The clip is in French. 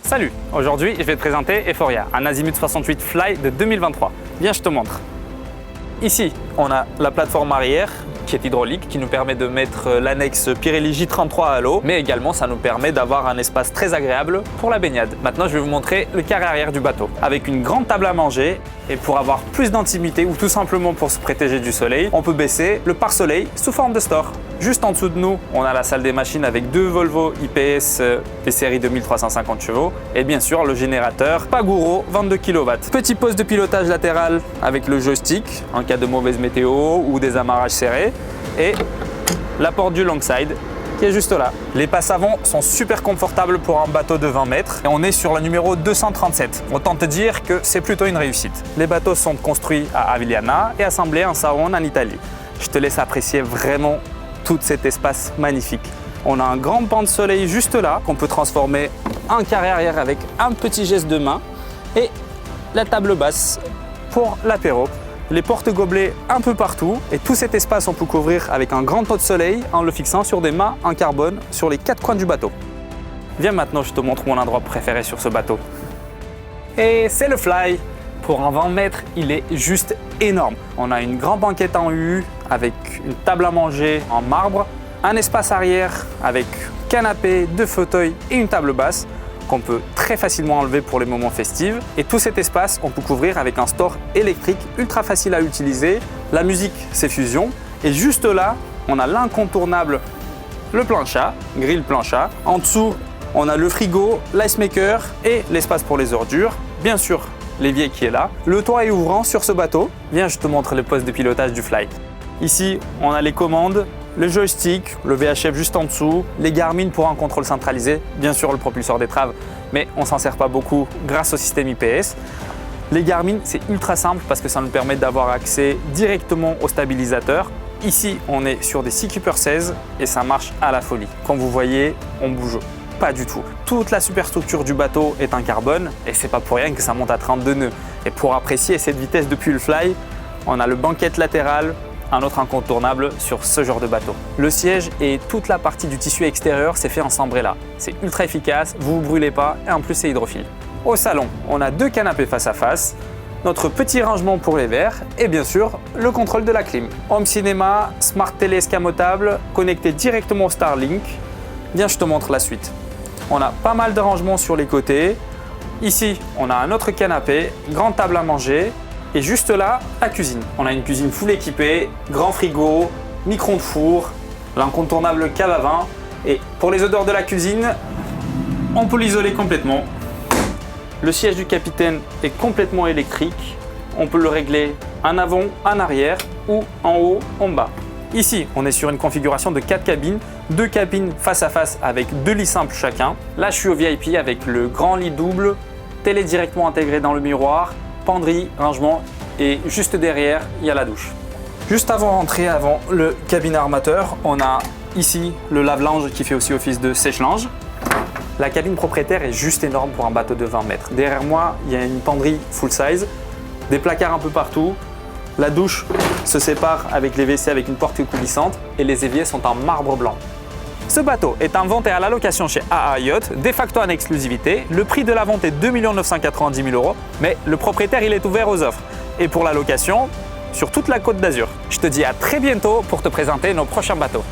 Salut, aujourd'hui je vais te présenter Euphoria, un Azimut 68 Fly de 2023. Viens, je te montre. Ici, on a la plateforme arrière qui est hydraulique, qui nous permet de mettre l'annexe Pirelli J33 à l'eau, mais également ça nous permet d'avoir un espace très agréable pour la baignade. Maintenant, je vais vous montrer le carré arrière du bateau, avec une grande table à manger, et pour avoir plus d'intimité ou tout simplement pour se protéger du soleil, on peut baisser le pare-soleil sous forme de store. Juste en dessous de nous, on a la salle des machines avec deux Volvo IPS des séries 2350 chevaux et bien sûr le générateur Paguro 22 kW. Petit poste de pilotage latéral avec le joystick en cas de mauvaise météo ou des amarrages serrés et la porte du longside qui est juste là. Les passes avant sont super confortables pour un bateau de 20 mètres et on est sur le numéro 237. Autant te dire que c'est plutôt une réussite. Les bateaux sont construits à Avigliana et assemblés en Saronne en Italie. Je te laisse apprécier vraiment tout cet espace magnifique. On a un grand banc de soleil juste là qu'on peut transformer en carré arrière avec un petit geste de main et la table basse pour l'apéro. Les porte-gobelets un peu partout et tout cet espace on peut couvrir avec un grand pot de soleil en le fixant sur des mâts en carbone sur les quatre coins du bateau. Viens maintenant, je te montre mon endroit préféré sur ce bateau. Et c'est le Fly. Pour un 20 mètres, il est juste énorme. On a une grande banquette en U avec une table à manger en marbre, un espace arrière avec canapé, deux fauteuils et une table basse qu'on peut très facilement enlever pour les moments festifs. Et tout cet espace, on peut couvrir avec un store électrique ultra facile à utiliser. La musique, c'est Fusion. Et juste là, on a l'incontournable, le plancha, grill plancha. En dessous, on a le frigo, l'ice maker et l'espace pour les ordures. Bien sûr, l'évier qui est là. Le toit est ouvrant sur ce bateau. Viens, je te montre le poste de pilotage du Fly. Ici, on a les commandes, le joystick, le VHF juste en dessous, les Garmin pour un contrôle centralisé, bien sûr le propulseur d'étrave, mais on s'en sert pas beaucoup grâce au système IPS. Les Garmin, c'est ultra simple parce que ça nous permet d'avoir accès directement au stabilisateur. Ici, on est sur des Seakeeper 16 et ça marche à la folie. Comme vous voyez, on bouge pas du tout. Toute la superstructure du bateau est en carbone et c'est pas pour rien que ça monte à 32 nœuds. Et pour apprécier cette vitesse depuis le Fly, on a le banquette latéral, un autre incontournable sur ce genre de bateau. Le siège et toute la partie du tissu extérieur, c'est fait en Sambrella. C'est ultra efficace, vous ne vous brûlez pas et en plus c'est hydrophile. Au salon, on a deux canapés face à face, notre petit rangement pour les verres et bien sûr le contrôle de la clim. Home cinéma, smart télé escamotable, connecté directement au Starlink. Viens, je te montre la suite. On a pas mal de rangements sur les côtés. Ici, on a un autre canapé, grande table à manger. Et juste là, la cuisine. On a une cuisine full équipée, grand frigo, micro-ondes four, l'incontournable cave à vin. Et pour les odeurs de la cuisine, on peut l'isoler complètement. Le siège du capitaine est complètement électrique. On peut le régler en avant, en arrière ou en haut, en bas. Ici, on est sur une configuration de 4 cabines, 2 cabines face à face avec 2 lits simples chacun. Là, je suis au VIP avec le grand lit double, télé directement intégrée dans le miroir, penderie, rangement et juste derrière, il y a la douche. Juste avant d'entrer, avant le cabine armateur, on a ici le lave-linge qui fait aussi office de sèche-linge. La cabine propriétaire est juste énorme pour un bateau de 20 mètres. Derrière moi, il y a une penderie full size, des placards un peu partout. La douche se sépare avec les WC avec une porte coulissante et les éviers sont en marbre blanc. Ce bateau est en vente et à la location chez AA Yacht, de facto en exclusivité. Le prix de la vente est 2 990 000 €, mais le propriétaire il est ouvert aux offres. Et pour la location, sur toute la Côte d'Azur. Je te dis à très bientôt pour te présenter nos prochains bateaux.